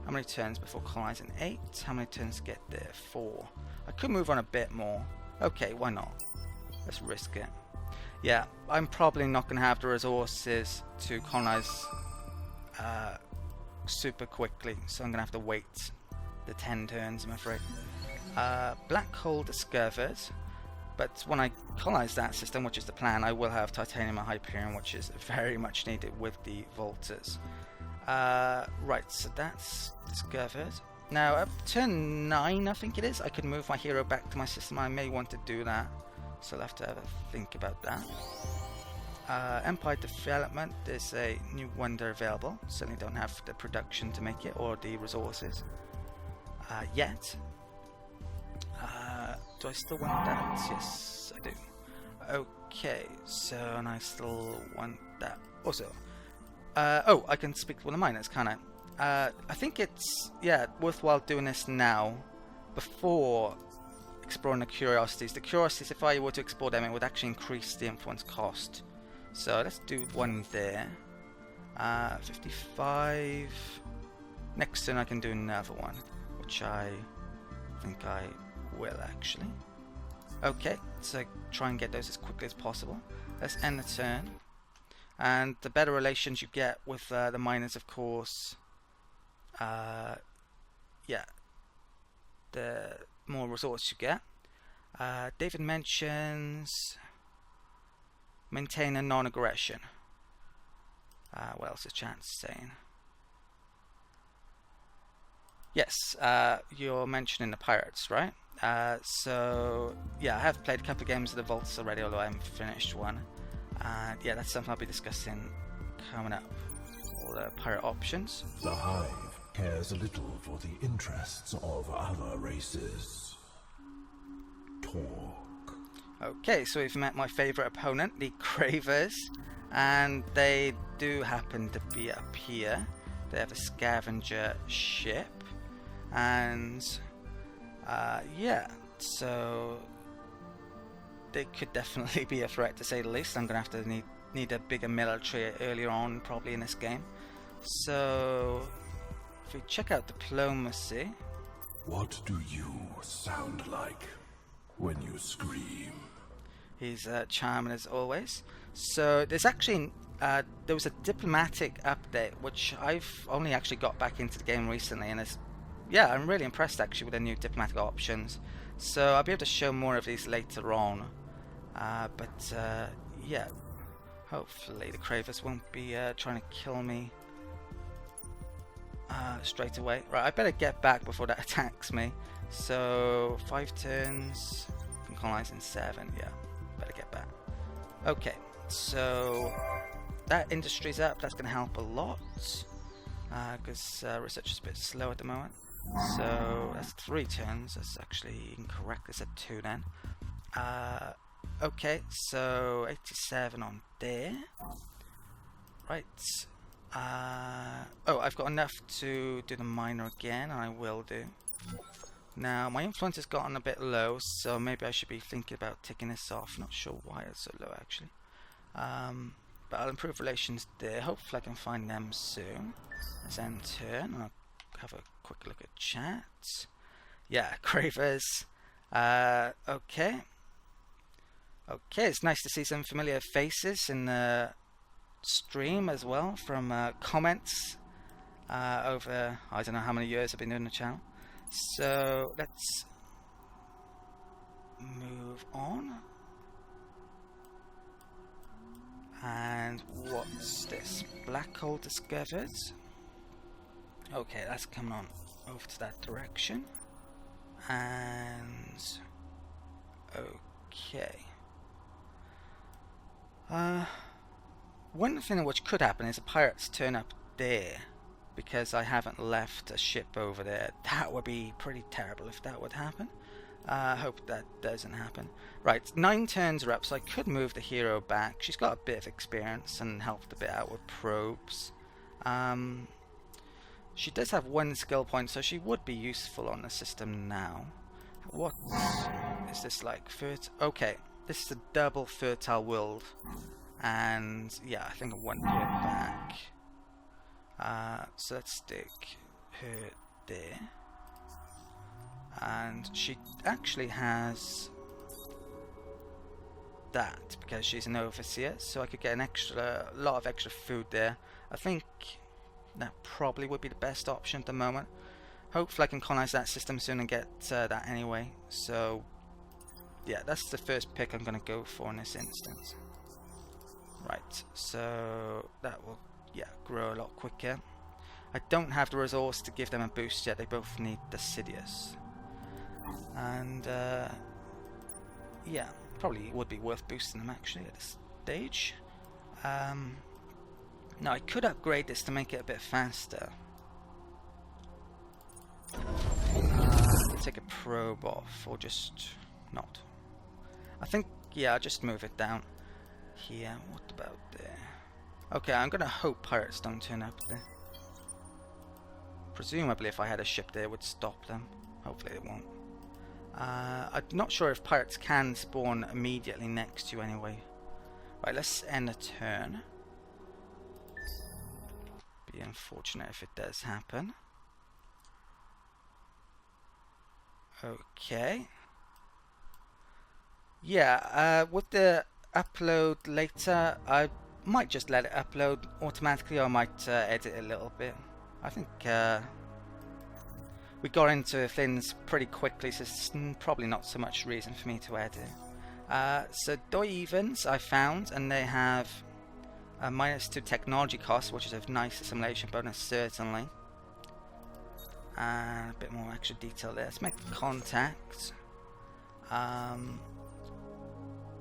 How many turns before colonizing? 8. How many turns to get there? 4. I could move on a bit more. Okay, why not? Let's risk it. Yeah, I'm probably not going to have the resources to colonize super quickly, so I'm going to have to wait the 10 turns, I'm afraid. Black hole discovered, but when I colonize that system, which is the plan, I will have titanium and Hyperion, which is very much needed with the Vaulters. Right, so that's discovered. Now, up turn 9, I think it is, I could move my hero back to my system. I may want to do that, so I'll have to have a think about that. Empire Development, there's a new wonder available. Certainly don't have the production to make it, or the resources yet. Do I still want that? Yes, I do. Okay, so and I still want that. Also, oh, I can speak to one of miners, can I? I think it's, yeah, worthwhile doing this now, before exploring the curiosities. The curiosities, if I were to explore them, it would actually increase the influence cost. So let's do one there. 55. Next turn I can do another one, which I think I will actually. Okay, so try and get those as quickly as possible. Let's end the turn. And the better relations you get with the miners, of course, yeah, the more resources you get. David mentions maintain a non-aggression. What else is Chance saying? Yes, you're mentioning the pirates, right? So yeah, I have played a couple of games of the Vaults already, although I haven't finished one. Yeah, that's something I'll be discussing coming up. All the pirate options. The Hive cares little for the interests of other races. Talk. Okay, so we've met my favourite opponent, the Cravers, and they do happen to be up here. They have a scavenger ship, and yeah, so they could definitely be a threat, to say the least. I'm going to have to need a bigger military earlier on, probably in this game. So if we check out diplomacy. What do you sound like when you scream? He's charming as always. So there's actually there was a diplomatic update, which I've only actually got back into the game recently, and it's, yeah, I'm really impressed actually with the new diplomatic options. So I'll be able to show more of these later on. But yeah, hopefully the Cravers won't be trying to kill me straight away. Right, I better get back before that attacks me. So 5 turns, can colonize in 7. Yeah, better get back. Okay, so that industry's up. That's going to help a lot because research is a bit slow at the moment. So that's 3 turns. That's actually incorrect. It's a 2 then. Okay, so 87 on there. Right. Oh, I've got enough to do the miner again, and I will do. Now, my influence has gotten a bit low, so maybe I should be thinking about taking this off. Not sure why it's so low, actually. But I'll improve relations there. Hopefully I can find them soon. Let's end turn. I'll have a quick look at chat. Yeah, Cravers. Okay. Okay, it's nice to see some familiar faces in the stream as well, from comments over, I don't know how many years I've been doing the channel. So let's move on. And what's this? Black hole discovered. Okay, that's coming on over to that direction. And okay. One thing which could happen is the pirates turn up there, because I haven't left a ship over there. That would be pretty terrible if that would happen. I hope that doesn't happen. Right, 9 turns are up, so I could move the hero back. She's got a bit of experience and helped a bit out with probes. She does have 1 skill point, so she would be useful on the system now. What is this like? Okay, this is a double fertile world. And yeah, I think I want her back. So let's stick her there. And she actually has that because she's an overseer, so I could get a lot of extra food there. I think that probably would be the best option at the moment. Hopefully I can colonize that system soon and get that anyway. So yeah, that's the first pick I'm going to go for in this instance. Right, so that will grow a lot quicker. I don't have the resource to give them a boost yet. They both need Deciduous. And yeah, probably would be worth boosting them actually at this stage. Now I could upgrade this to make it a bit faster. Take a probe off, or just not. I think, yeah, I'll just move it down here. What about there? Okay, I'm gonna hope pirates don't turn up there. Presumably if I had a ship there it would stop them. Hopefully it won't. I'm not sure if pirates can spawn immediately next to you anyway. Right, let's end a turn. Be unfortunate if it does happen. Okay. Yeah, with the upload later, I might just let it upload automatically, or I might edit a little bit. I think we got into things pretty quickly, so there's probably not so much reason for me to edit. So Doi Evens I found, and they have a -2 technology cost, which is a nice assimilation bonus certainly. And a bit more extra detail there. Let's make contact.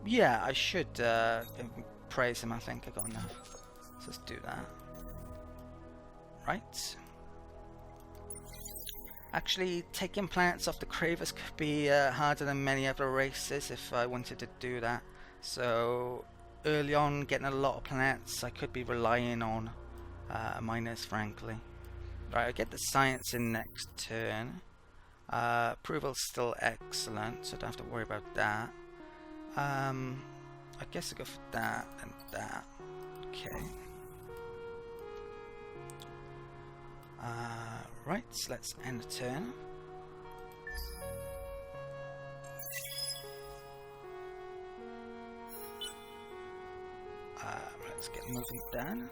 Yeah, I should praise him. I think I got enough. So let's do that. Right. Actually, taking planets off the Cravers could be harder than many other races if I wanted to do that. So early on, getting a lot of planets, I could be relying on miners, frankly. Right, I get the science in next turn. Approval's still excellent, so I don't have to worry about that. I guess I'll go for that and that. Okay. Right, so let's end the turn. Let's get moving down.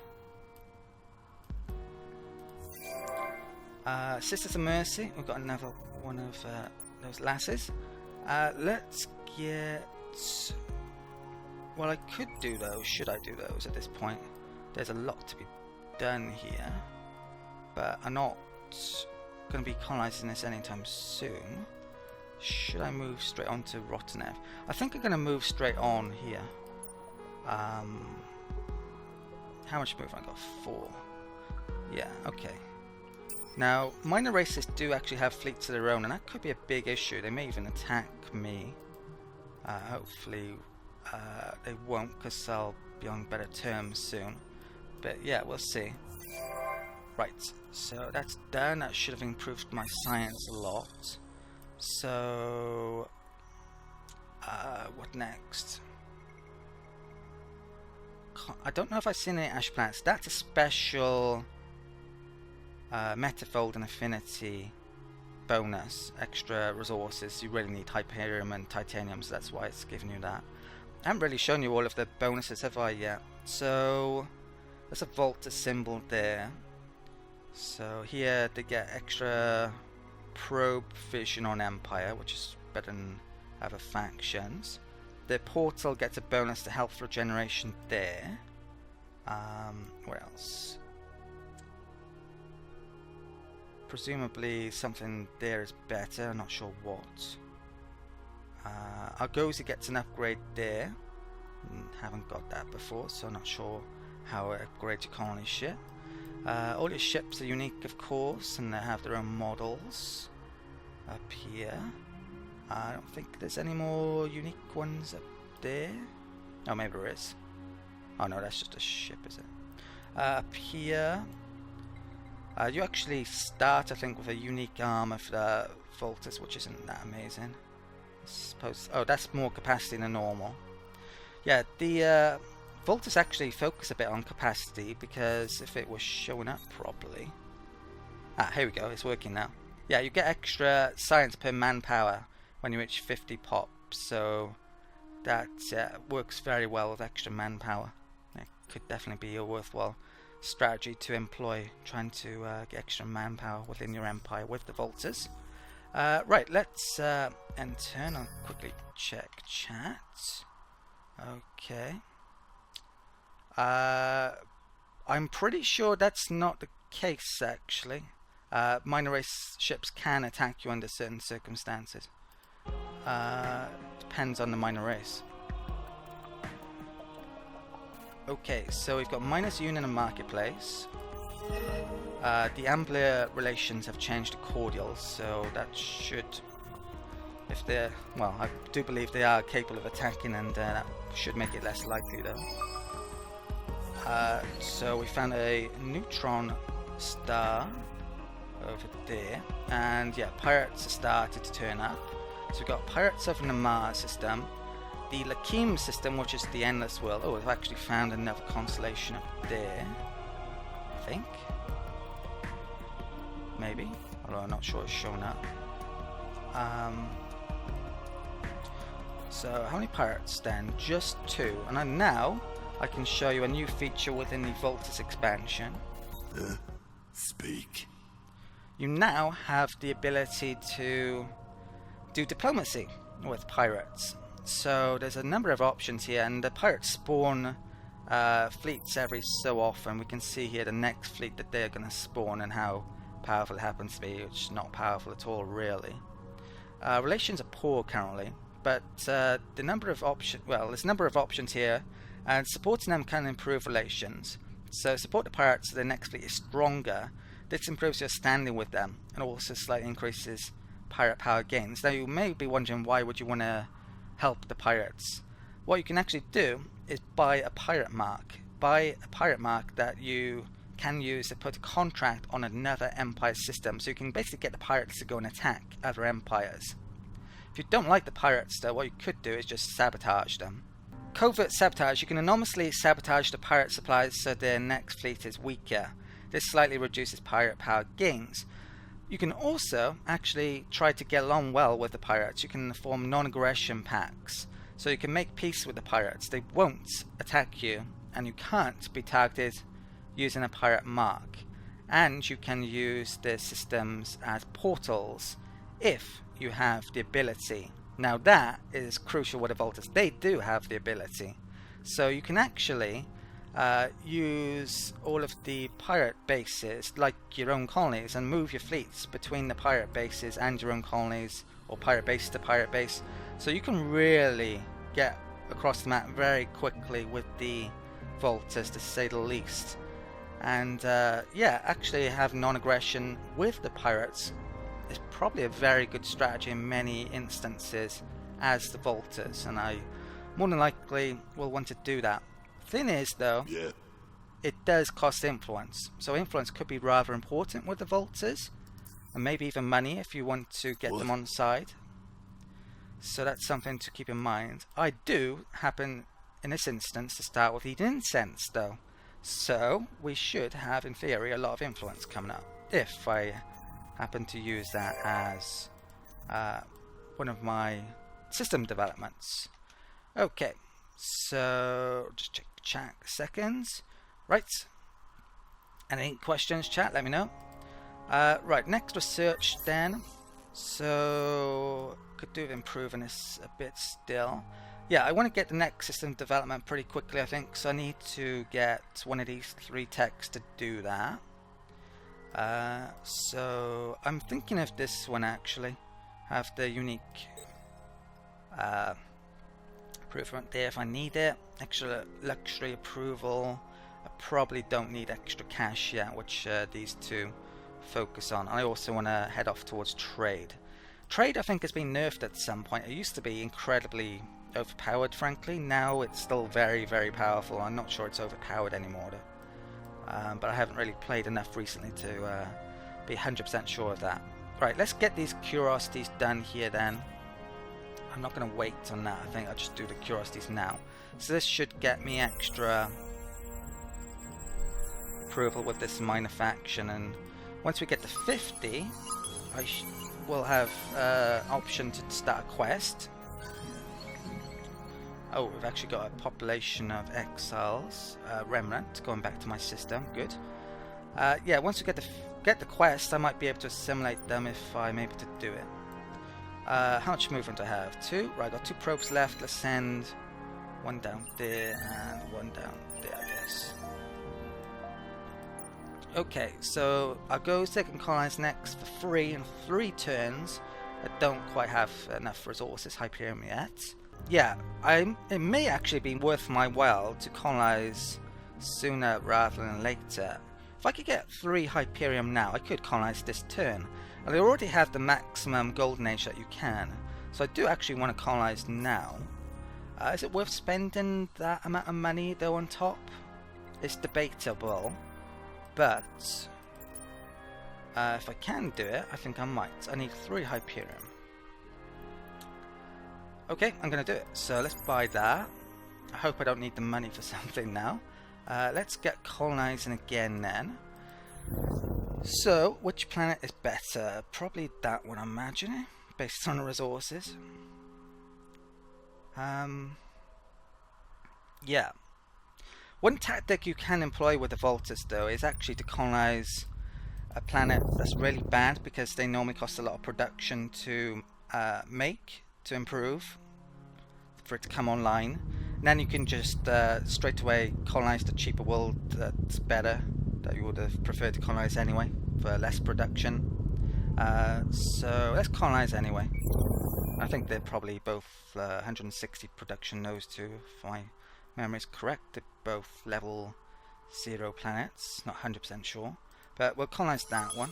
Sisters of Mercy, we've got another one of those lasses. Let's get... Well, I could do those. Should I do those at this point? There's a lot to be done here, but I'm not going to be colonizing this anytime soon. Should I move straight on to Rottenev? I think I'm going to move straight on here. How much movement? I got 4. Yeah, okay. Now, minor races do actually have fleets of their own, and that could be a big issue. They may even attack me. Hopefully they won't, because I'll be on better terms soon. But yeah, we'll see. Right, so that's done. That should have improved my science a lot. So, what next? I don't know if I've seen any ash planets. That's a special Metafold and Affinity bonus. Extra resources. You really need Hyperium and Titanium, so that's why it's giving you that. I haven't really shown you all of the bonuses, have I, yet? So, there's a Vaulter symbol there. So here they get extra probe vision on Empire, which is better than other factions. The portal gets a bonus to health regeneration there. What else? Presumably something there is better, I'm not sure what. Argosy gets an upgrade there. Haven't got that before, so I'm not sure how it upgrades your colony ship. All your ships are unique, of course, and they have their own models up here. I don't think there's any more unique ones up there. Oh, maybe there is. Oh no, that's just a ship, is it? Up here, you actually start, I think, with a unique armor for the Vaulters, which isn't that amazing. I suppose. Oh, that's more capacity than normal. Yeah, the Vaulters actually focus a bit on capacity, because if it was showing up properly, Ah, here we go, it's working now. Yeah, you get extra science per manpower when you reach 50 pops, so that works very well with extra manpower. It could definitely be a worthwhile strategy to employ, trying to get extra manpower within your empire with the Vaulters. Right, let's end turn. I'll quickly check chat. Okay. I'm pretty sure that's not the case, actually. Minor race ships can attack you under certain circumstances. Depends on the minor race. Okay, so we've got minus unit and marketplace. The Ambler relations have changed to cordial, so that should, if they're, well, I do believe they are capable of attacking, and that should make it less likely though. So we found a neutron star over there, and yeah, pirates have started to turn up. So we've got pirates over in the Mars system, the Lakim system, which is the Endless World. Oh, we've actually found another constellation up there, I think. Maybe, although I'm not sure it's shown up. So how many pirates then? Just 2. And then now I can show you a new feature within the Vaulters expansion. Speak. You now have the ability to do diplomacy with pirates. So there's a number of options here, and the pirates spawn fleets every so often. We can see here the next fleet that they're going to spawn and how powerful it happens to be, which is not powerful at all, really. Relations are poor currently, but the number of options, well, there's a number of options here, and supporting them can improve relations. So support the pirates so the next fleet is stronger. This improves your standing with them, and also slightly increases pirate power gains. Now you may be wondering, why would you want to help the pirates? What you can actually do is buy a pirate mark. Buy a pirate mark that you can use to put a contract on another empire system, so you can basically get the pirates to go and attack other empires. If you don't like the pirates though, what you could do is just sabotage them. Covert sabotage. You can anonymously sabotage the pirate supplies so their next fleet is weaker. This slightly reduces pirate power gains. You can also actually try to get along well with the pirates. You can form non-aggression pacts, so you can make peace with the pirates. They won't attack you, and you can't be targeted using a pirate mark. And you can use the systems as portals if you have the ability. Now that is crucial with the Vaulters. They do have the ability, so you can actually use all of the pirate bases like your own colonies and move your fleets between the pirate bases and your own colonies, or pirate base to pirate base, so you can really get across the map very quickly with the Vaulters, to say the least. And yeah, actually have non-aggression with the pirates is probably a very good strategy in many instances as the Vaulters, and I more than likely will want to do that. Thing is though, it does cost influence, so influence could be rather important with the Vaulters, and maybe even money if you want to get them on side. So that's something to keep in mind. I do happen in this instance to start with eating incense though, so we should have in theory a lot of influence coming up if I happen to use that as one of my system developments. Okay, so just check chat seconds. Right, any questions, chat? Let me know. Right, next research then. So could do with improving this a bit still. Yeah, I want to get the next system development pretty quickly, I think, so I need to get one of these 3 techs to do that. So I'm thinking of this one actually, have the unique improvement there if I need it. Extra luxury approval. I probably don't need extra cash yet, which these 2 focus on. I also want to head off towards trade. Trade I think has been nerfed at some point. It used to be incredibly overpowered, frankly. Now it's still very, very powerful. I'm not sure it's overpowered anymore though. But I haven't really played enough recently to be 100% sure of that. Right, let's get these curiosities done here then. I'm not going to wait on that. I think I'll just do the curiosities now. So this should get me extra approval with this minor faction, and Once we get to 50, we'll have option to start a quest. Oh, we've actually got a population of exiles, remnant, going back to my system. Good. Yeah, once we get the quest, I might be able to assimilate them if I'm able to do it. How much movement do I have? 2? Right, I got 2 probes left. Let's send one down there and one down there, I guess. Okay, so I'll go second colonize next for free in 3 turns. I don't quite have enough resources, Hyperion, yet. Yeah, it may actually be worth my while to colonize sooner rather than later. If I could get 3 Hyperion now, I could colonize this turn. And I already have the maximum golden age that you can. So I do actually want to colonize now. Is it worth spending that amount of money though on top? It's debatable. But if I can do it, I think I might. I need 3 Hyperion. Okay, I'm going to do it. So let's buy that. I hope I don't need the money for something now. Let's get colonizing again then. So, which planet is better? Probably that one, I'm imagining, based on the resources. Yeah. One tactic you can employ with the Vaulters, though, is actually to colonize a planet that's really bad, because they normally cost a lot of production to make, to improve, for it to come online. And then you can just straight away colonize the cheaper world that's better, that you would have preferred to colonize anyway, for less production. So let's colonize anyway. I think they're probably both 160 production, those two, if my memory is correct. They're both level 0 planets, not 100% sure. But we'll colonize that one.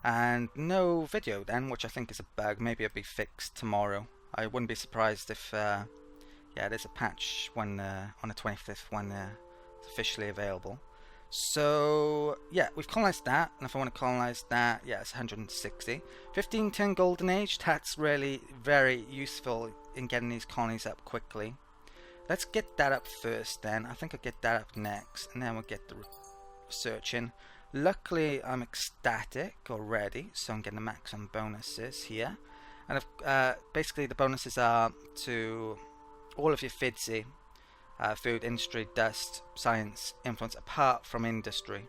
And no video then, which I think is a bug. Maybe it'll be fixed tomorrow. I wouldn't be surprised if, yeah, there's a patch when on the 25th when it's officially available. So, yeah, we've colonized that, and if I want to colonize that, yeah, it's 160. 1510 Golden Age, that's really very useful in getting these colonies up quickly. Let's get that up first then. I think I'll get that up next, and then we'll get the researching. Luckily, I'm ecstatic already, so I'm getting the maximum bonuses here. And basically, the bonuses are to all of your FIDSI, food, industry, dust, science, influence, apart from industry.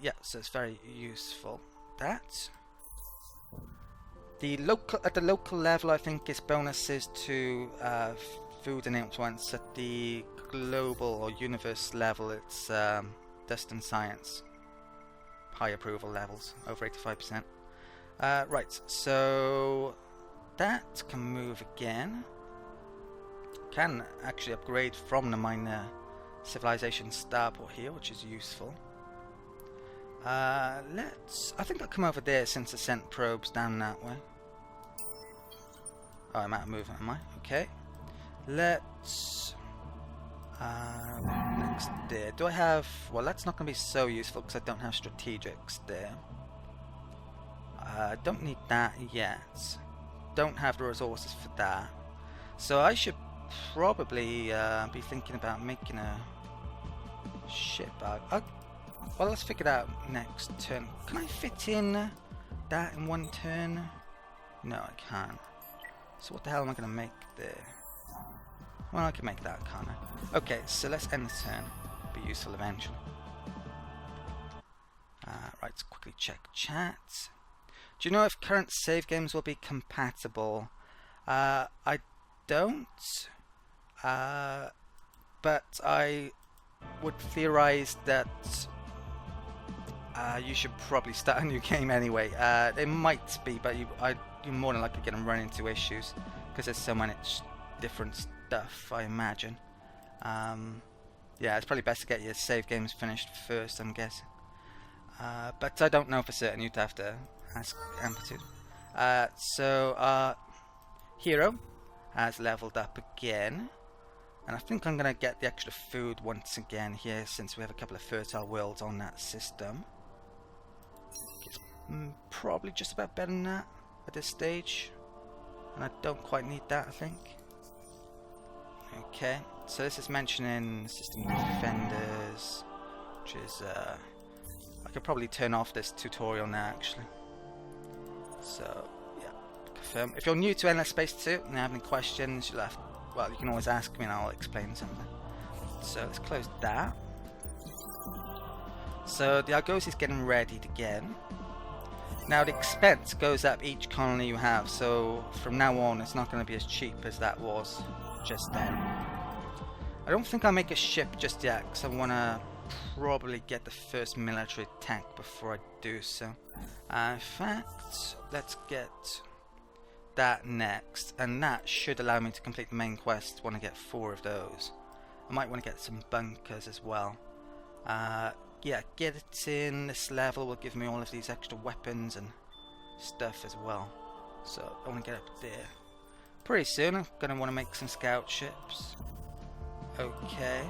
Yeah, so it's very useful. That. At the local level, I think it's bonuses to food and influence. At the global or universe level, it's dust and science. High approval levels, over 85%. Right, so that can move again. Can actually upgrade from the minor civilization starport here, which is useful. I think I'll come over there since I sent probes down that way. Oh, I'm out of movement, am I? Okay. Let's next there. Do I have? Well, that's not going to be so useful because I don't have strategics there. Don't need that yet. Don't have the resources for that. So I should probably be thinking about making a ship. Well, let's figure it out next turn. Can I fit in that in one turn? No, I can't. So what the hell am I going to make there? Well, I can make that, can't I? Okay, so let's end the turn. Be useful eventually. Right, let's quickly check chat. Do you know if current save games will be compatible? I don't. But I would theorize that you should probably start a new game anyway. They might be, but you're more than likely going to run into issues because there's so much different stuff, I imagine. Yeah, it's probably best to get your save games finished first, I'm guessing. But I don't know for certain. You'd have to ask Amplitude. So our hero has leveled up again. And I think I'm going to get the extra food once again here, since we have a couple of fertile worlds on that system. It's probably just about better than that at this stage. And I don't quite need that, I think. Okay, so this is mentioning system defenders, which is I could probably turn off this tutorial now actually. So yeah, confirm. If you're new to Endless Space 2 and have any questions, you'll have, well, you can always ask me and I'll explain something. So let's close that. So the Argos is getting readied again. Now the expense goes up each colony you have, so from now on it's not going to be as cheap as that was just then. I don't think I'll make a ship just yet, because I want to probably get the first military tank before I do so. In fact, let's get that next, and that should allow me to complete the main quest when I get 4 of those. I might want to get some bunkers as well. Yeah, get it in this level will give me all of these extra weapons and stuff as well. So I want to get up there. Pretty soon I'm going to want to make some scout ships. Okay.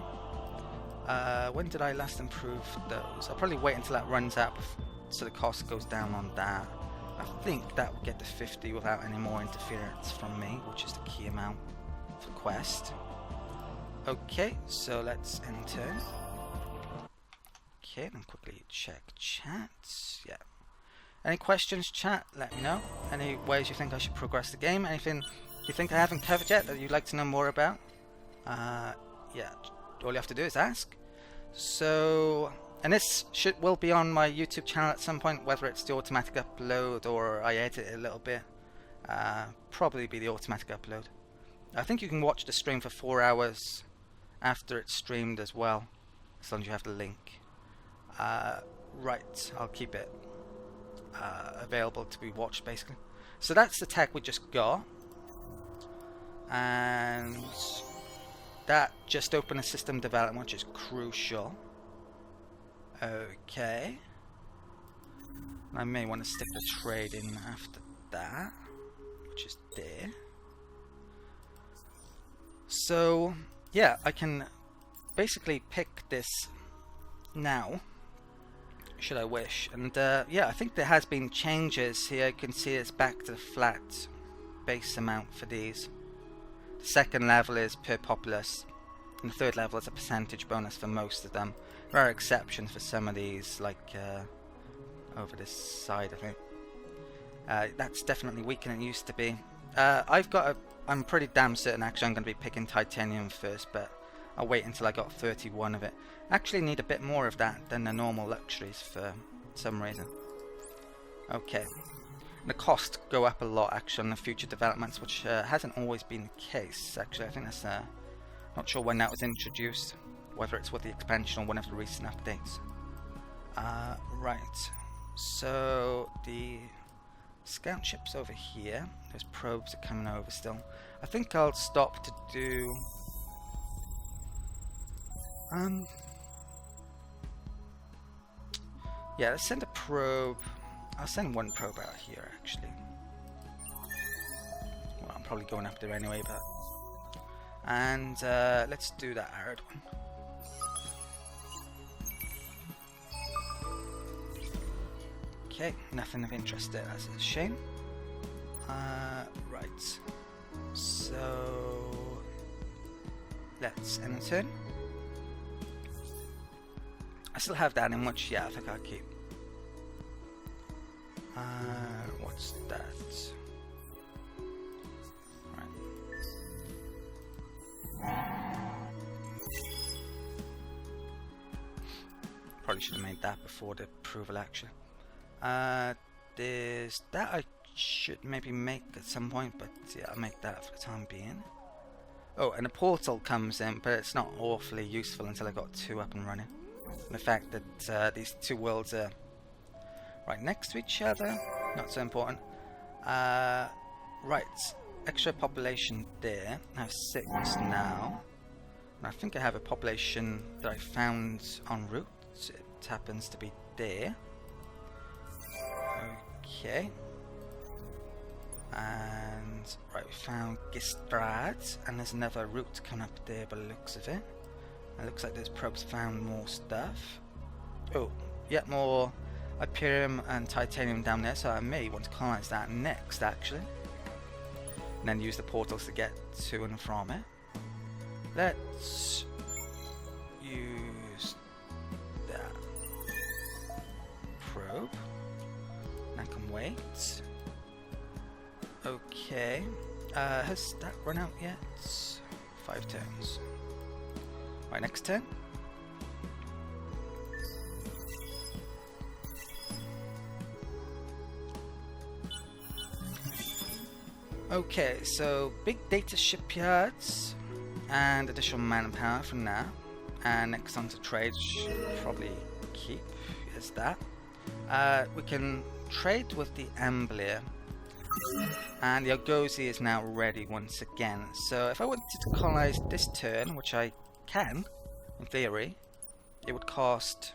When did I last improve those? I'll probably wait until that runs out so the cost goes down on that. I think that will get to 50 without any more interference from me, which is the key amount for quest. Okay, so let's enter. Okay, then quickly check chat. Yeah. Any questions, chat? Let me know. Any ways you think I should progress the game? Anything you think I haven't covered yet that you'd like to know more about? Yeah, all you have to do is ask. So, and this will be on my YouTube channel at some point, whether it's the automatic upload or I edit it a little bit. Probably be the automatic upload. I think you can watch the stream for 4 hours after it's streamed as well, as long as you have the link. Right, I'll keep it available to be watched basically. So that's the tech we just got, and that just opened a system development, which is crucial. Okay, I may want to stick the trade in after that, which is there. So yeah, I can basically pick this now, should I wish. And yeah, I think there has been changes here. You can see it's back to the flat base amount for these. The second level is per populace, and the third level is a percentage bonus for most of them. There are exceptions for some of these, like over this side, I think. That's definitely weaker than it used to be. I'm pretty damn certain actually I'm going to be picking titanium first, but I'll wait until I got 31 of it. Actually need a bit more of that than the normal luxuries for some reason. Okay. The costs go up a lot actually on the future developments, which hasn't always been the case actually. I think that's not sure when that was introduced, whether it's with the expansion or one of the recent updates. Right. So the scout ship's over here. Those probes are coming over still. I think I'll stop to do yeah, let's send a probe. I'll send one probe out here actually. Well, I'm probably going up there anyway, but and let's do that arid one. Okay, nothing of interest there, that's a shame. Right, so let's end the turn. I still have that in which, yeah, I think I'll keep. What's that? Right. Probably should have made that before the approval action. There's that I should maybe make at some point, but yeah, I'll make that for the time being. Oh, and a portal comes in, but it's not awfully useful until I got 2 up and running. And the fact that these 2 worlds are right next to each other, not so important. Right, extra population there. I have 6 now. And I think I have a population that I found en route. It happens to be there. Okay. And right, we found Gistrad, and there's another route coming up there by the looks of it. It looks like those probes found more stuff. Oh, yet more Hyperium and Titanium down there, so I may want to colonize that next actually. And then use the portals to get to and from it. Let's use that. probe. And I can wait. Okay. Has that run out yet? 5 turns. Right, next turn. Okay, so big data shipyards and additional manpower for now. And next on to trade, should probably keep is that. We can trade with the Ambler, and the Algozi is now ready once again. So if I wanted to colonize this turn, which I can, in theory, it would cost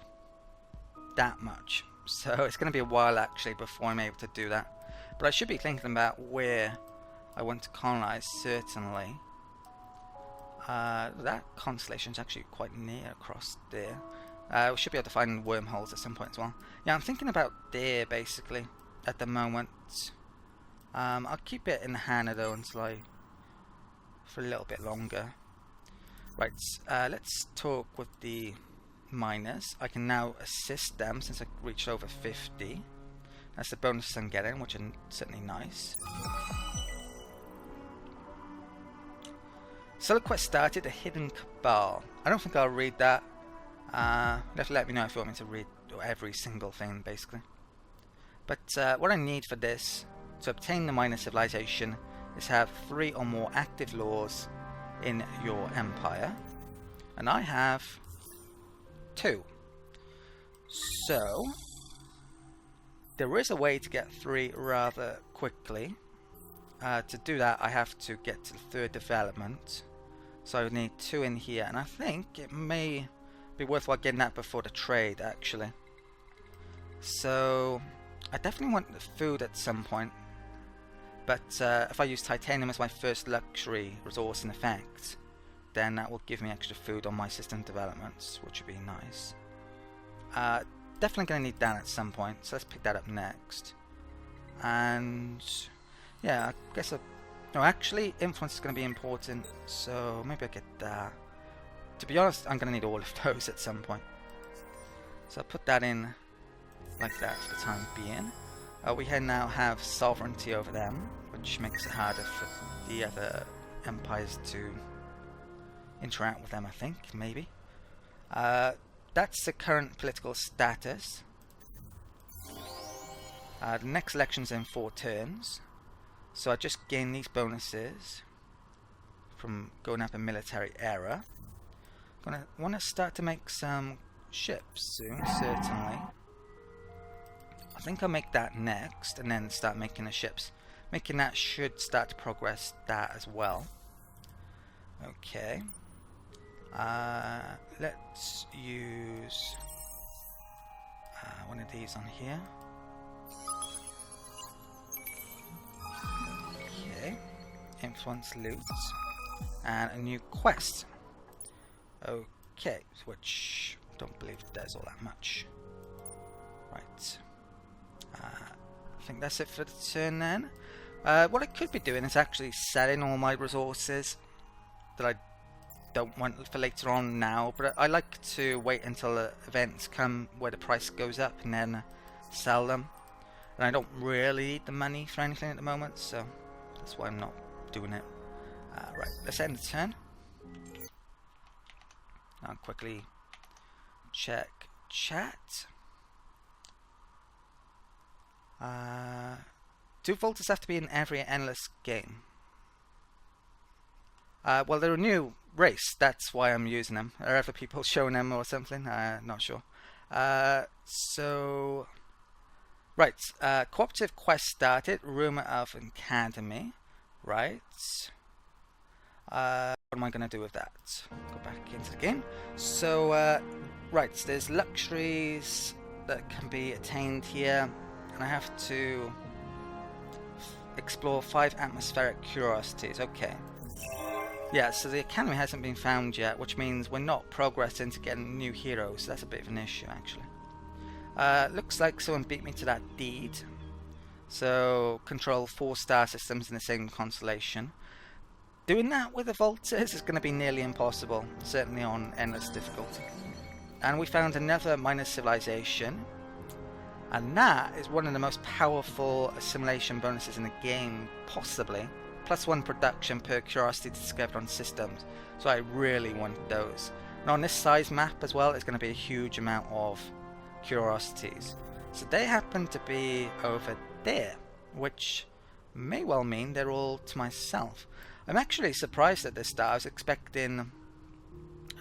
that much. So it's going to be a while actually before I'm able to do that. But I should be thinking about where I want to colonize, certainly. That constellation is actually quite near across there. We should be able to find wormholes at some point as well. Yeah, I'm thinking about there basically at the moment. I'll keep it in Hannah though until for a little bit longer. Right, let's talk with the miners. I can now assist them since I reached over 50. That's the bonus I'm getting, which is certainly nice. Solo quest started, a hidden cabal. I don't think I'll read that. You have to let me know if you want me to read every single thing, basically. But what I need for this, to obtain the minor civilization, is have 3 or more active laws in your empire. And I have 2. So, there is a way to get 3 rather quickly. To do that, I have to get to the 3rd development. So I would need 2 in here, and I think it may be worthwhile getting that before the trade, actually. So I definitely want the food at some point, but if I use titanium as my first luxury resource in effect, then that will give me extra food on my system developments, which would be nice. Definitely going to need that at some point, so let's pick that up next. And yeah, I guess no, actually, influence is going to be important, so maybe I'll get that. To be honest, I'm going to need all of those at some point. So I'll put that in like that for the time being. We now have sovereignty over them, which makes it harder for the other empires to interact with them, I think, maybe. That's the current political status. The next election's in 4 turns. So I just gain these bonuses from going up in military era. Gonna want to start to make some ships soon, certainly. I think I'll make that next, and then start making the ships. Making that should start to progress that as well. Okay. Let's use one of these on here. Influence loot and a new quest. Okay, which I don't believe does all that much. Right. I think that's it for the turn then. What I could be doing is actually selling all my resources that I don't want for later on now, but I like to wait until the events come where the price goes up and then sell them. And I don't really need the money for anything at the moment, so that's why I'm not doing it. Right, let's end the turn. I'll quickly check chat. Do Vaulters have to be in every endless game? Well, they're a new race, that's why I'm using them. Are other people showing them or something? Not sure. So, right, cooperative quest started, Rumor of Academy. Right. What am I going to do with that? Go back into the game. So, right, there's luxuries that can be attained here, and I have to explore 5 atmospheric curiosities. Okay. Yeah, so the academy hasn't been found yet, which means we're not progressing to getting new heroes. That's a bit of an issue, actually. Looks like someone beat me to that deed. So, control 4 star systems in the same constellation. Doing that with the Vaulters is going to be nearly impossible, certainly on endless difficulty. And we found another minor civilization. And that is one of the most powerful assimilation bonuses in the game, possibly. +1 production per curiosity discovered on systems. So I really want those. And on this size map as well, it's going to be a huge amount of curiosities. So they happen to be over there, which may well mean they're all to myself. I'm actually surprised at this start. I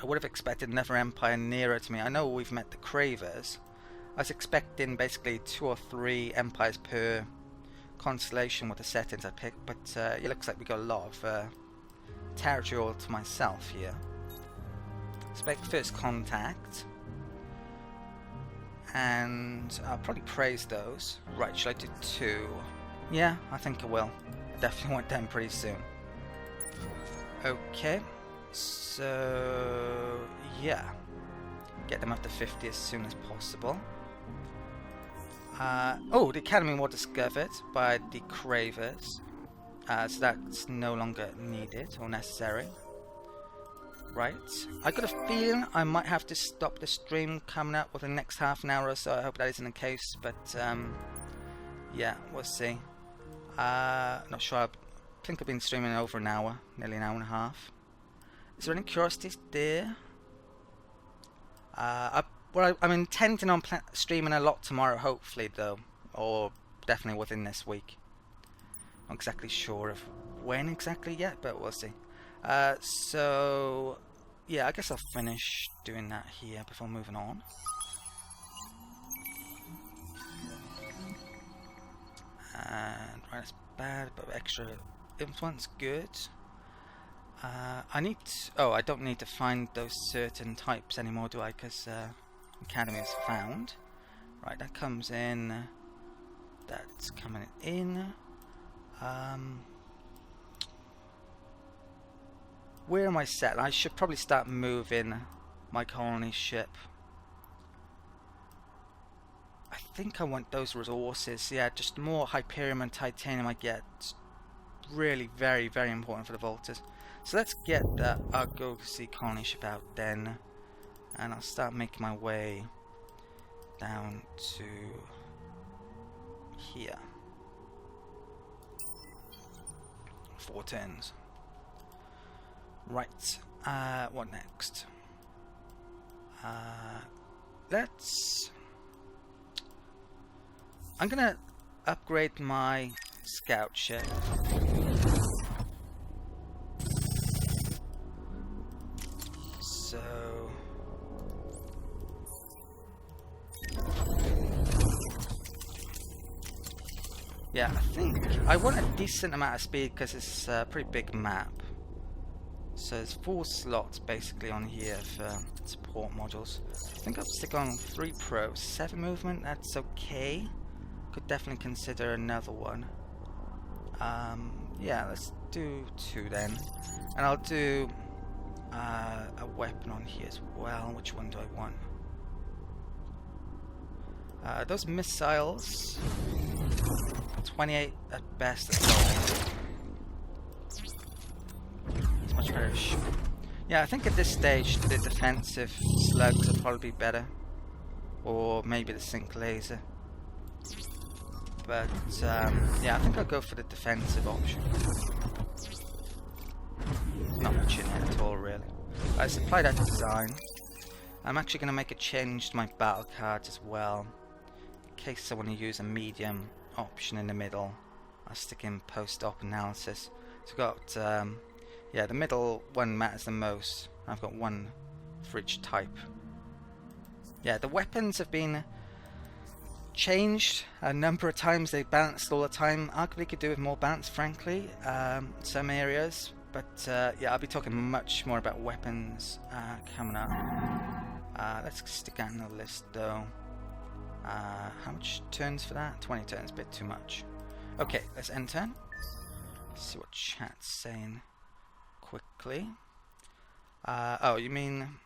would have expected another empire nearer to me. I know we've met the Cravers. I was expecting basically 2 or 3 empires per constellation with the settings I picked, but it looks like we got a lot of territory all to myself here. Let's make first contact, and I'll probably praise those. Right, should I do 2? Yeah, I think I will. I definitely want them pretty soon. Okay, so yeah, get them up to 50 as soon as possible. Oh, the Academy was discovered by the Cravers, so that's no longer needed or necessary. Right, I got a feeling I might have to stop the stream coming up within the next half an hour or so. I hope that isn't the case, but yeah, we'll see. Not sure. I think I've been streaming over an hour, nearly an hour and a half. Is there any curiosities there? Well, I'm intending on streaming a lot tomorrow, hopefully, though, or definitely within this week. Not exactly sure of when exactly yet, but we'll see. So yeah, I guess I'll finish doing that here before moving on. And right, it's bad, but extra influence, good. I don't need to find those certain types anymore, do I? Because Academy is found. Right, that comes in. That's coming in. Where am I set? I should probably start moving my colony ship. I think I want those resources. Yeah, just more Hyperium and Titanium I get. It's really very, very important for the Vaulters. So let's get the Auriga colony ship out then. And I'll start making my way down to here. 4 turns. Right, what next? I'm gonna upgrade my scout ship. So yeah, I think I want a decent amount of speed because it's a pretty big map. So there's 4 slots basically on here for support modules. I think I'll stick on 3 Pro, 7 movement, that's okay. Could definitely consider another one. Yeah, let's do 2 then. And I'll do a weapon on here as well. Which one do I want? Those missiles, 28 at best at all. It's much better. Yeah, I think at this stage the defensive slugs will probably be better, or maybe the sync laser. But yeah, I think I'll go for the defensive option. Not much in it at all, really. I supply that design. I'm actually going to make a change to my battle cards as well, in case I want to use a medium option in the middle. I'll stick in post-op analysis. So I've got yeah, the middle one matters the most. I've got 1 for each type. Yeah, the weapons have been changed a number of times. They balanced all the time. Arguably could do with more balance, frankly, some areas. But yeah, I'll be talking much more about weapons coming up. Let's stick that in the list though. How much turns for that? 20 turns, a bit too much. Okay, let's end turn. Let's see what chat's saying quickly. Oh, you mean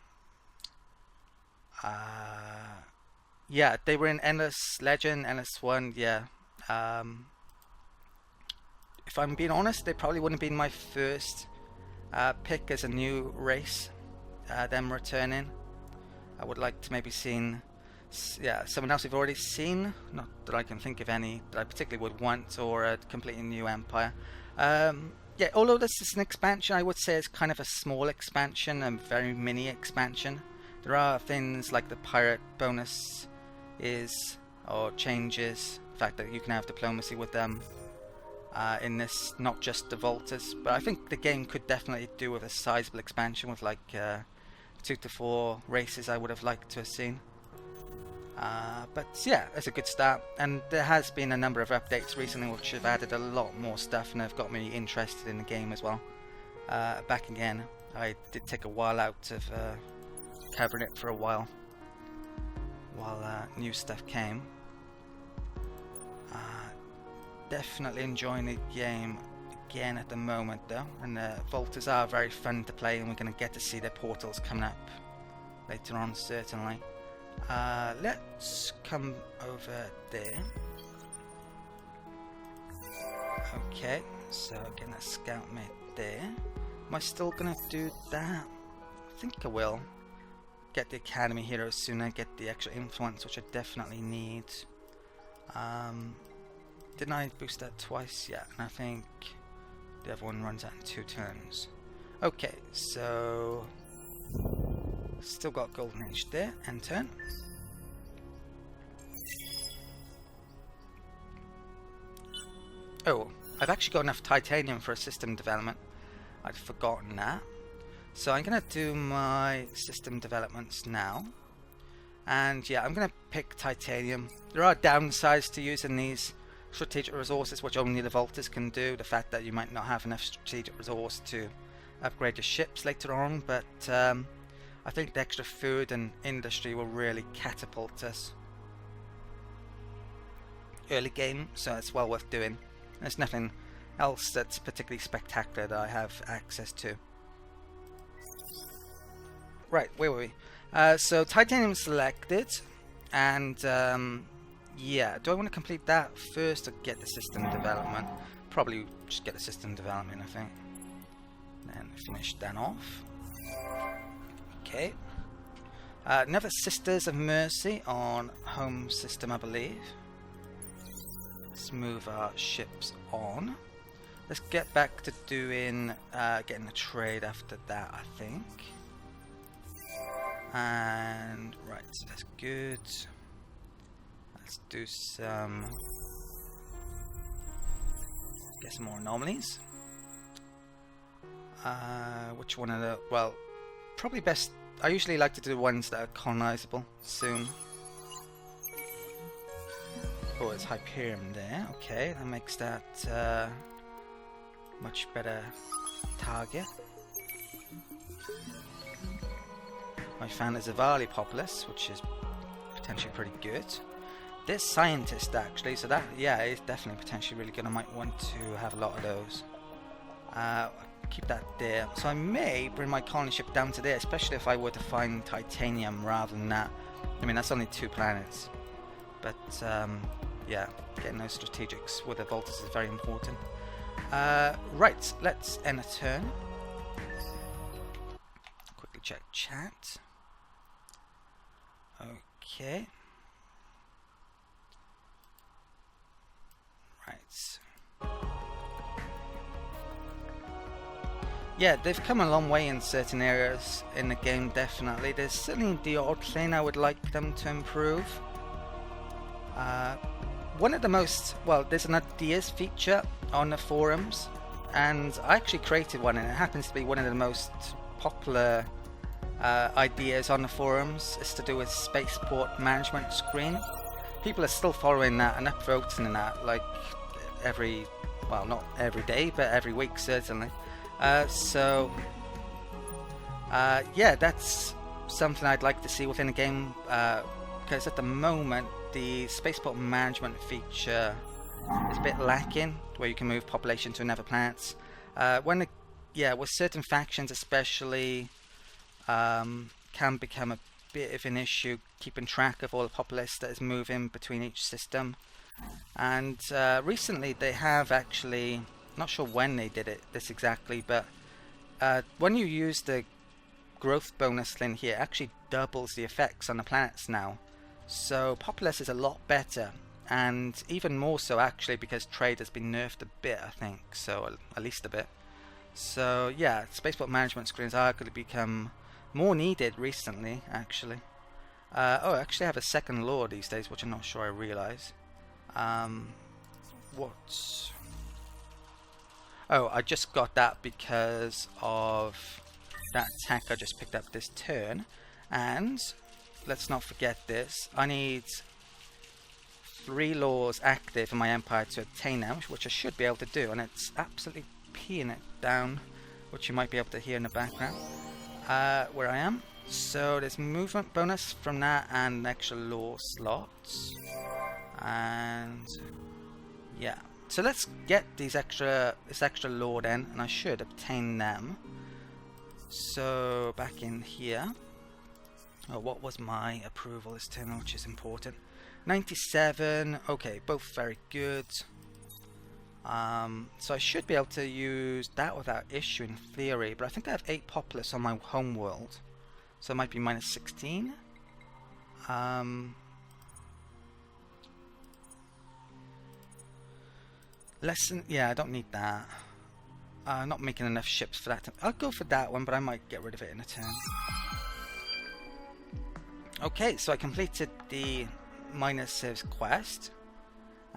yeah, they were in Endless Legend, Endless 1, yeah. If I'm being honest, they probably wouldn't have been my first pick as a new race, them returning. I would like to maybe seen yeah, someone else we've already seen. Not that I can think of any that I particularly would want, or a completely new empire. Yeah, although this is an expansion, I would say it's kind of a small expansion, a very mini expansion. There are things like the pirate bonus or changes, the fact that you can have diplomacy with them in this, not just the Vaulters. But I think the game could definitely do with a sizable expansion with like 2 to 4 races I would have liked to have seen. But yeah, it's a good start, and there has been a number of updates recently which have added a lot more stuff and have got me interested in the game as well. Back again, I did take a while out of covering it for a while new stuff came. Definitely enjoying the game again at the moment though, and the Vaulters are very fun to play, and we're going to get to see their portals coming up later on certainly. Let's come over there. Okay, so getting a scout mate there. Am I still gonna do that? I think I will. Get the academy heroes soon. I get the extra influence, which I definitely need. Didn't I boost that twice? Yeah, and I think the other one runs out in 2 turns. Okay, so still got golden age there, end turn. Oh, I've actually got enough titanium for a system development. I'd forgotten that. So I'm going to do my system developments now. And yeah, I'm going to pick titanium. There are downsides to using these strategic resources, which only the Vaulters can do. The fact that you might not have enough strategic resource to upgrade your ships later on, but I think the extra food and industry will really catapult us early game, so it's well worth doing. There's nothing else that's particularly spectacular that I have access to. Right, where were we? So titanium selected, and yeah, do I want to complete that first or get the system development? Probably just get the system development, I think. Then finish that off. Okay. Another Sisters of Mercy on home system, I believe. Let's move our ships on. Let's get back to doing getting a trade after that, I think. And right, so that's good. Let's do some get some more anomalies. Which one of the, well, probably best, I usually like to do the ones that are colonizable soon. Oh, it's Hyperion there. Okay, that makes that much better target. I found a Zavali populace, which is potentially pretty good. There's scientist actually, so that, yeah, is definitely potentially really good. I might want to have a lot of those. Keep that there. So I may bring my colony ship down to there, especially if I were to find titanium rather than that. I mean, that's only 2 planets. But yeah, getting those strategics with the Vaulters is very important. Right, let's end a turn. Quickly check chat. Okay. Right. Yeah, they've come a long way in certain areas in the game, definitely. There's certainly the odd thing I would like them to improve. One of the most, well, there's an ideas feature on the forums, and I actually created one, and it happens to be one of the most popular ideas on the forums. It's to do with spaceport management screen. People are still following that and upvoting that, like every, well, not every day, but every week certainly. So yeah, that's something I'd like to see within the game, because at the moment the spaceport management feature is a bit lacking, where you can move population to another planets. With certain factions especially, can become a bit of an issue keeping track of all the populace that is moving between each system. And recently they have actually, not sure when they did this exactly, but when you use the growth bonus thing here, it actually doubles the effects on the planets now. So Populous is a lot better, and even more so actually because trade has been nerfed a bit, I think, so at least a bit. So yeah, spaceport management screens are going to become more needed recently, actually. Oh, I actually have a second lore these days, which I'm not sure I realise. What? Oh, I just got that because of that attack I just picked up this turn. And let's not forget this. I need 3 laws active in my empire to obtain them, which I should be able to do. And it's absolutely peeing it down, which you might be able to hear in the background. Where I am. So there's movement bonus from that and extra law slots. And yeah. So let's get this extra law then, and I should obtain them. So back in here. Oh, what was my approval this turn, which is important? 97. Okay, both very good. So I should be able to use that without issue in theory, but I think I have 8 populace on my home world, so it might be minus 16. Lesson, yeah, I don't need that. Not making enough ships for that. I'll go for that one, but I might get rid of it in a turn. Okay, so I completed the minor civs quest.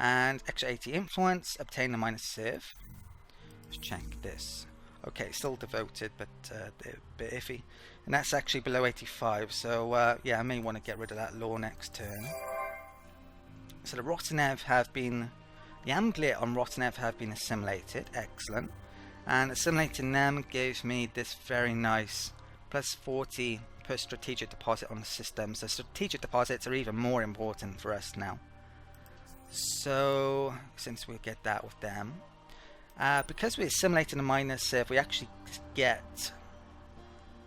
And extra 80 influence, obtain a minus civ. Let's check this. Okay, still devoted, but they're a bit iffy. And that's actually below 85, so yeah, I may want to get rid of that law next turn. So the Rotanev have been... The Amglit on Rotanev have been assimilated, excellent. And assimilating them gives me this very nice plus 40 per strategic deposit on the system. So strategic deposits are even more important for us now. So, since we get that with them, because we're assimilating a minor civ, we actually get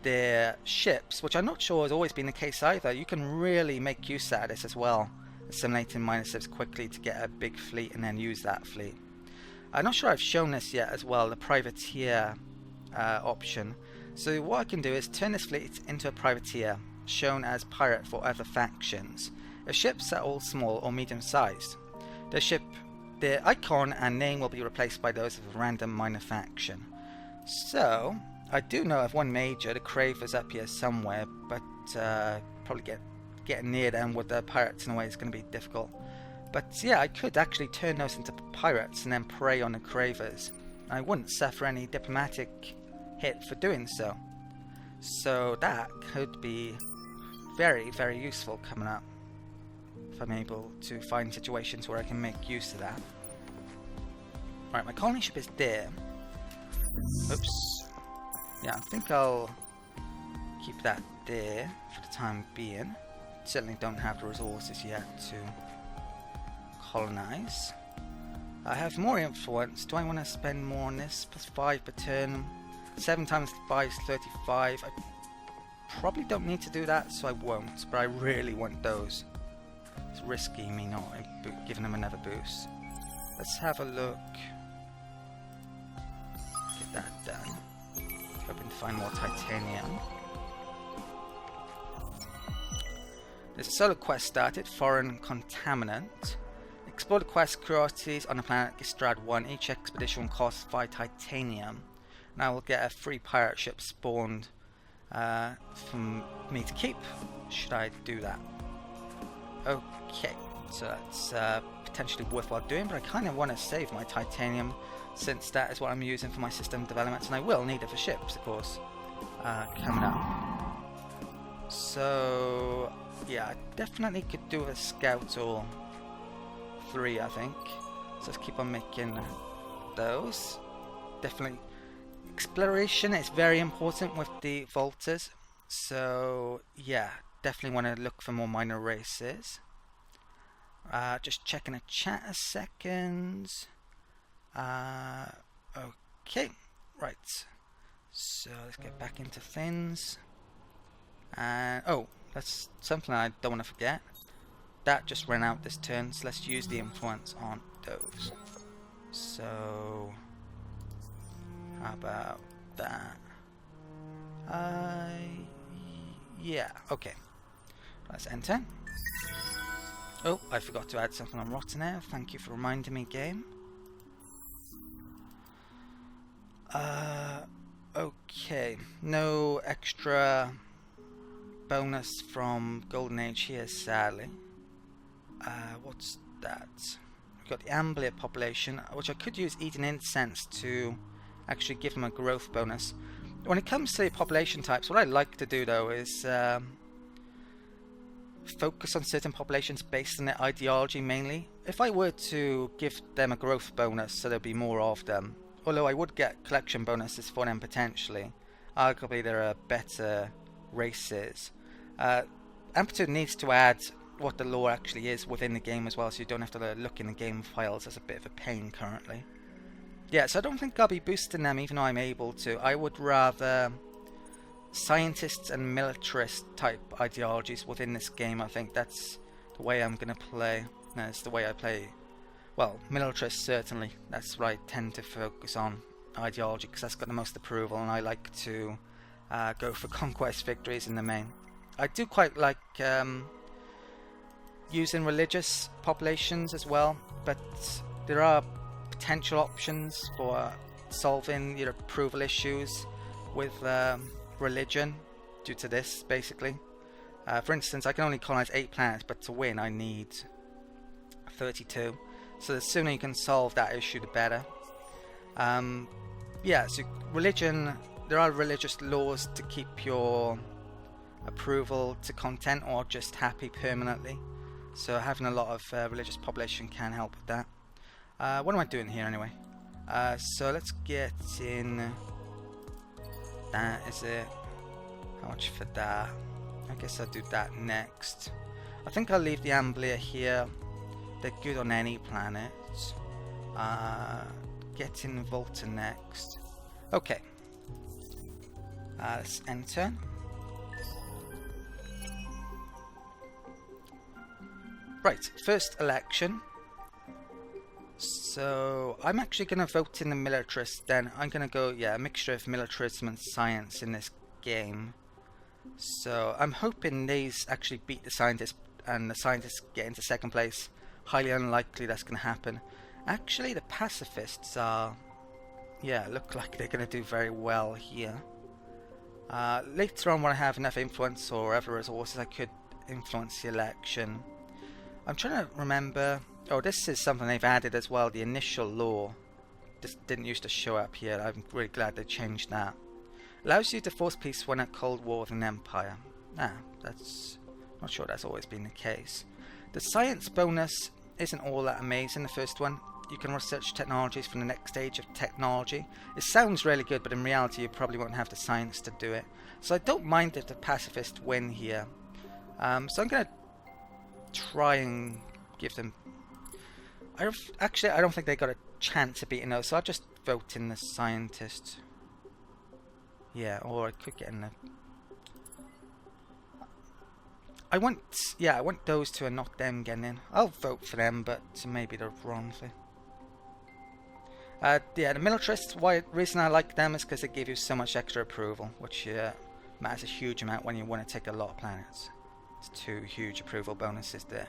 their ships, which I'm not sure has always been the case either. You can really make use out of this as well, assimilating minor civs quickly to get a big fleet and then use that fleet. I'm not sure I've shown this yet as well, the privateer option. So what I can do is turn this fleet into a privateer, shown as pirate for other factions. If ships are all small or medium sized, their icon and name will be replaced by those of a random minor faction. So, I do know of one major, the Cravers up here somewhere, but probably getting near them with the pirates in a way is going to be difficult. But yeah, I could actually turn those into pirates and then prey on the Cravers. I wouldn't suffer any diplomatic hit for doing so. So that could be very, very useful coming up, if I'm able to find situations where I can make use of that. Alright, my colony ship is there. Oops. Yeah, I think I'll keep that there for the time being. Certainly don't have the resources yet to colonize. I have more influence. Do I want to spend more on this? Plus 5 per turn. 7 times 5 is 35. I probably don't need to do that, so I won't. But I really want those. It's risky me not giving them another boost. Let's have a look. Get that done. Hoping to find more titanium. There's a solo quest started, Foreign Contaminant. Explore the quest curiosities on the planet Gistrad 1. Each expedition will cost 5 titanium. Now we'll get a free pirate ship spawned from me to keep, should I do that. Okay, so that's potentially worthwhile doing, but I kind of want to save my titanium since that is what I'm using for my system developments, and I will need it for ships, of course, coming up. So, yeah, I definitely could do a scout or 3, I think. So let's keep on making those. Definitely. Exploration is very important with the Vaulters. So, yeah, definitely want to look for more minor races. Just checking the chat a second. Okay, right. So let's get back into things. And oh, that's something I don't want to forget. That just ran out this turn, so let's use the influence on those. So how about that? Yeah, okay. Let's enter. Oh, I forgot to add something on Rotten Air. Thank you for reminding me, game. Okay, no extra bonus from Golden Age here, sadly. What's that? We've got the Ambler population, which I could use Eating Incense to actually give them a growth bonus. When it comes to population types, what I like to do though is focus on certain populations based on their ideology mainly. If I were to give them a growth bonus so there'll be more of them, although I would get collection bonuses for them potentially, arguably there are better races. Amplitude needs to add what the lore actually is within the game as well, so you don't have to look in the game files. As a bit of a pain currently. Yeah, so I don't think I'll be boosting them even though I'm able to. I would rather scientists and militarist type ideologies within this game. I think that's the way I'm going to play. That's the way I play. Well, militarist certainly. That's what I tend to focus on, ideology, because that's got the most approval, and I like to go for conquest victories in the main. I do quite like using religious populations as well, but there are potential options for solving your approval issues with religion due to this, basically. For instance, I can only colonize 8 planets, but to win I need 32. So the sooner you can solve that issue, the better. Yeah, so religion, there are religious laws to keep your approval to content or just happy permanently. So having a lot of religious population can help with that. What am I doing here anyway? So let's get in. That is it. How much for that? I guess I'll do that next. I think I'll leave the Ambler here. They're good on any planet. Get in Vaulter next. Okay. Let's enter. Right, first election. So I'm actually going to vote in the militarist then. I'm going to go, yeah, a mixture of militarism and science in this game. So I'm hoping these actually beat the scientists and the scientists get into second place. Highly unlikely that's going to happen. Actually, the pacifists are, yeah, look like they're going to do very well here. Later on, when I have enough influence or other resources, I could influence the election. I'm trying to remember. Oh, this is something they've added as well. The initial law. This didn't used to show up here. I'm really glad they changed that. Allows you to force peace when at cold war with an empire. That's not sure that's always been the case. The science bonus isn't all that amazing. The first one, you can research technologies from the next stage of technology. It sounds really good, but in reality, you probably won't have the science to do it. So I don't mind if the pacifists win here. So I'm going to try and give them. Actually, I don't think they got a chance of beating those, so I'll just vote in the scientist. Yeah, or I could get in the. I want those two and not them getting in. I'll vote for them, but maybe the wrong thing. Yeah, the militarists. Reason I like them is because they give you so much extra approval, which matters a huge amount when you want to take a lot of planets. It's 2 huge approval bonuses there.